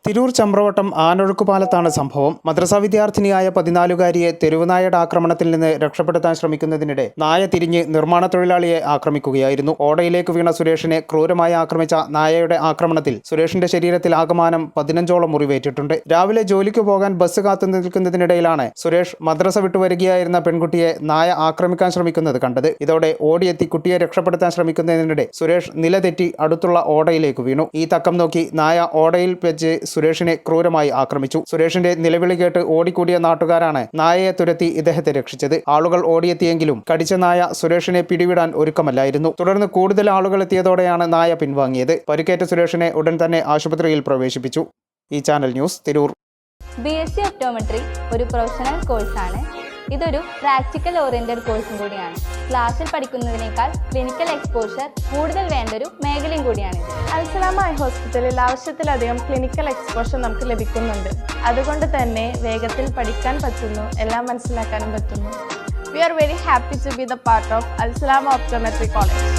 തിരൂർ ചമ്രവട്ടം ആനൊഴുക്കുപാലത്താണ് സംഭവം. മദ്രസ വിദ്യാർത്ഥിനിയായ 14-കാരിയെ തെരുവുനായയുടെ ആക്രമണത്തിൽ നിന്ന് രക്ഷപ്പെടുത്താൻ ശ്രമിക്കുന്നതിനിടെ നായ തിരിഞ്ഞ് നിർമ്മാണ തൊഴിലാളിയെ ആക്രമിക്കുകയായിരുന്നു. ഓടയിലേക്ക് വീണ സുരേഷിനെ ക്രൂരമായി ആക്രമിച്ച നായയുടെ ആക്രമണത്തിൽ സുരേഷിന്റെ ശരീരത്തിൽ ആകമാനം 15ഓളം മുറിവേറ്റിട്ടുണ്ട്. രാവിലെ ജോലിക്ക് പോകാൻ ബസ് കാത്തു നിൽക്കുന്നതിനിടയിലാണ് സുരേഷ് മദ്രസ വിട്ടുവരികയായിരുന്ന പെൺകുട്ടിയെ നായ ആക്രമിക്കാൻ ശ്രമിക്കുന്നത് കണ്ടത്. ഇതോടെ ഓടിയെത്തി കുട്ടിയെ രക്ഷപ്പെടുത്താൻ ശ്രമിക്കുന്നതിനിടെ സുരേഷ് നിലതെറ്റി അടുത്തുള്ള ഓടയിലേക്ക് വീണു. ഈ തക്കം നോക്കി നായ ഓടയിൽ വെച്ച് സുരേഷിനെ ക്രൂരമായി ആക്രമിച്ചു. സുരേഷിന്റെ നിലവിളി കേട്ട് ഓടിക്കൂടിയ നാട്ടുകാരാണ് നായയെ തുരത്തി ഇദ്ദേഹത്തെ രക്ഷിച്ചത്. ആളുകൾ ഓടിയെത്തിയെങ്കിലും കടിച്ച നായ സുരേഷിനെ പിടിവിടാൻ ഒരുക്കമല്ലായിരുന്നു. തുടർന്ന് കൂടുതൽ ആളുകൾ എത്തിയതോടെയാണ് നായ പിൻവാങ്ങിയത്. പരിക്കേറ്റ സുരേഷിനെ ഉടൻ തന്നെ ആശുപത്രിയിൽ പ്രവേശിപ്പിച്ചു. ഈ channel news Tirur. BSc optometry ഒരു പ്രൊഫഷണൽ കോഴ്സാണ്. ഇതൊരു പ്രാക്ടിക്കൽ ഓറിയന്റഡ് കോഴ്സും കൂടിയാണ്. ക്ലാസ്സിൽ പഠിക്കുന്നതിനേക്കാൾ ക്ലിനിക്കൽ എക്സ്പോഷർ കൂടുതൽ വേണ്ടൊരു മേഖലയും കൂടിയാണ്. അൽസലാമ ഐ ഹോസ്പിറ്റലിൽ ആവശ്യത്തിലധികം ക്ലിനിക്കൽ എക്സ്പോഷർ നമുക്ക് ലഭിക്കുന്നുണ്ട്. അതുകൊണ്ട് തന്നെ വേഗത്തിൽ പഠിക്കാൻ പറ്റുന്നു, എല്ലാം മനസ്സിലാക്കാനും പറ്റുന്നു. We are very happy to be the part of Al Salama Optometry College.